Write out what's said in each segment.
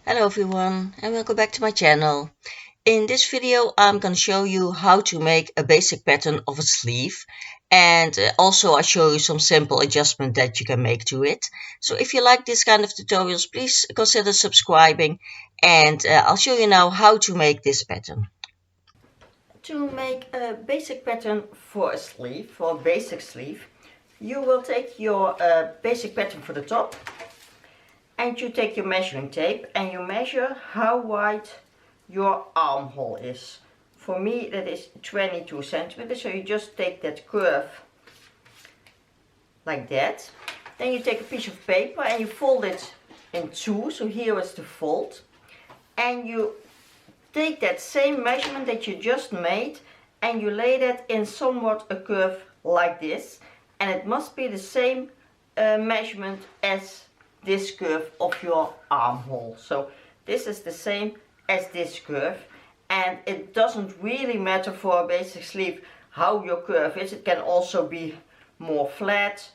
Hello everyone and welcome back to my channel. In this video I'm going to show you how to make a basic pattern of a sleeve, and also I'll show you some simple adjustment that you can make to it. So if you like this kind of tutorials, please consider subscribing, and I'll show you now how to make this pattern. To make a basic pattern for a sleeve, for a basic sleeve, you will take your basic pattern for the top, and you take your measuring tape and you measure how wide your armhole is. For me that is 22 centimeters, so you just take that curve like that. Then you take a piece of paper and you fold it in two, so here is the fold. And you take that same measurement that you just made and you lay that in somewhat a curve like this. And it must be the same measurement as this curve of your armhole. So this is the same as this curve, and it doesn't really matter for a basic sleeve how your curve is. It can also be more flat,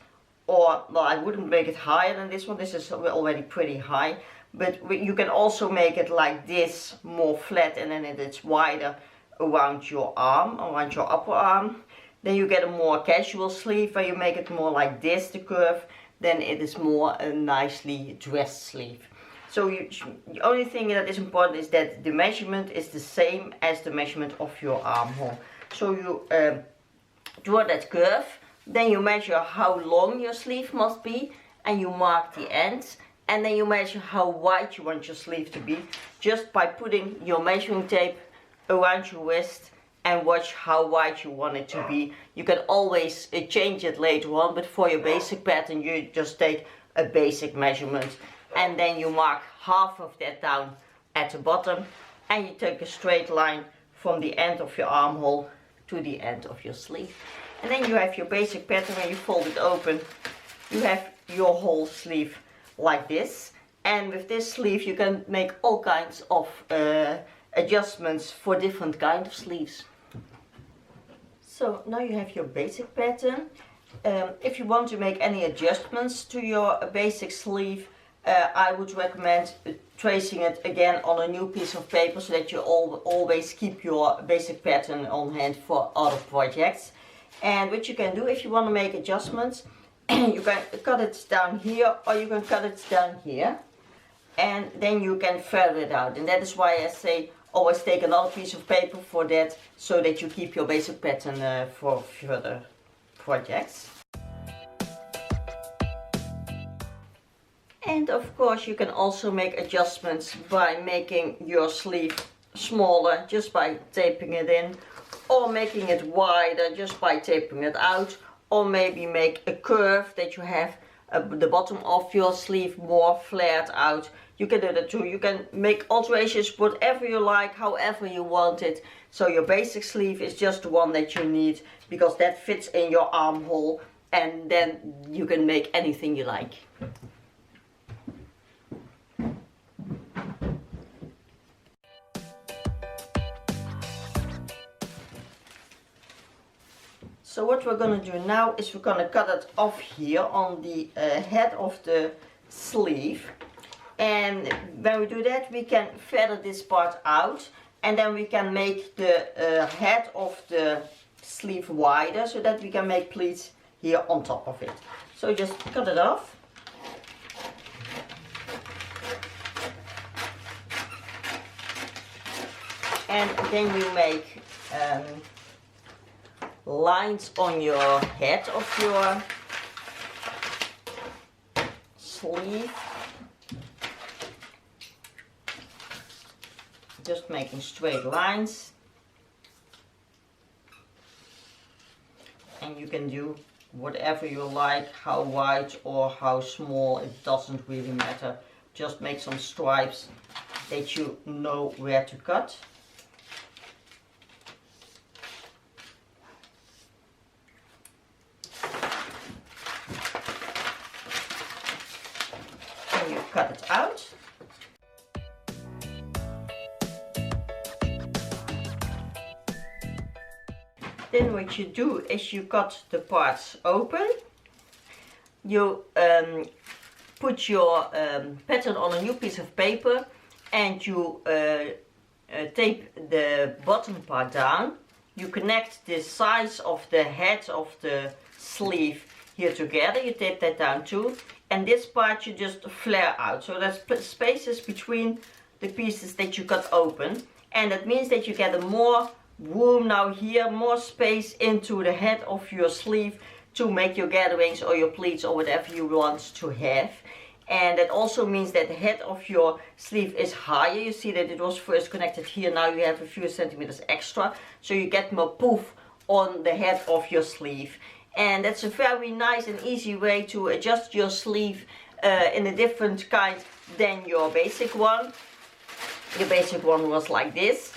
or well, I wouldn't make it higher than this one. This is already pretty high, but you can also make it like this, more flat, and then it's wider around your arm, around your upper arm. Then you get a more casual sleeve where you make it more like this, the curve. Then it is more a nicely dressed sleeve. So the only thing that is important is that the measurement is the same as the measurement of your armhole. So you draw that curve, then you measure how long your sleeve must be, and you mark the ends, and then you measure how wide you want your sleeve to be, just by putting your measuring tape around your wrist and watch how wide you want it to be. You can always change it later on, but for your basic pattern you just take a basic measurement and then you mark half of that down at the bottom, and you take a straight line from the end of your armhole to the end of your sleeve. And then you have your basic pattern. When you fold it open, you have your whole sleeve like this. And with this sleeve you can make all kinds of adjustments for different kind of sleeves. So now you have your basic pattern. If you want to make any adjustments to your basic sleeve, I would recommend tracing it again on a new piece of paper, so that you always keep your basic pattern on hand for other projects. And what you can do if you want to make adjustments, you can cut it down here or you can cut it down here, and then you can feather it out. And that is why I say always take another piece of paper for that, so that you keep your basic pattern for further projects. And of course you can also make adjustments by making your sleeve smaller just by taping it in, or making it wider just by taping it out, or maybe make a curve that you have the bottom of your sleeve more flared out. You can do that too. You can make alterations whatever you like, however you want it. So your basic sleeve is just the one that you need, because that fits in your armhole, and then you can make anything you like. So what we're going to do now is we're going to cut it off here on the head of the sleeve. And when we do that, we can feather this part out, and then we can make the head of the sleeve wider, so that we can make pleats here on top of it. So just cut it off. And then you make lines on your head of your sleeve, just making straight lines. And you can do whatever you like, how wide or how small, it doesn't really matter. Just make some stripes that you know where to cut. You cut it out. Then what you do is you cut the parts open. You put your pattern on a new piece of paper and you tape the bottom part down. You connect the sides of the head of the sleeve here together. You tape that down too. And this part you just flare out. So there's spaces between the pieces that you cut open. And that means that you get a more room now here, more space into the head of your sleeve to make your gatherings or your pleats or whatever you want to have. And that also means that the head of your sleeve is higher. You see that it was first connected here, now you have a few centimeters extra. So you get more poof on the head of your sleeve. And that's a very nice and easy way to adjust your sleeve in a different kind than your basic one. Your basic one was like this.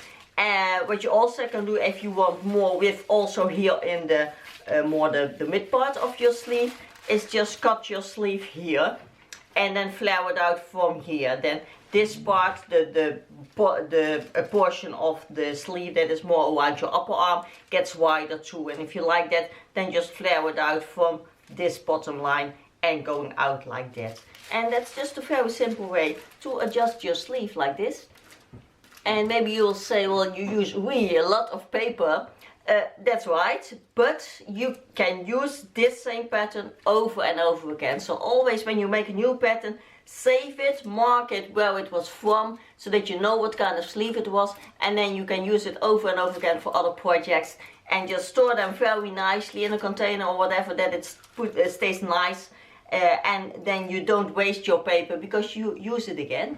What you also can do if you want more width also here in the the mid part of your sleeve is just cut your sleeve here and then flare it out from here. Then this part, the portion of the sleeve that is more around your upper arm gets wider too. And if you like that, then just flare it out from this bottom line and going out like that. And that's just a very simple way to adjust your sleeve like this. And maybe you'll say, well, you use really a lot of paper. That's right, but you can use this same pattern over and over again. So always when you make a new pattern, save it, mark it where it was from, so that you know what kind of sleeve it was, and then you can use it over and over again for other projects, and just store them very nicely in a container or whatever, that it stays nice, and then you don't waste your paper because you use it again.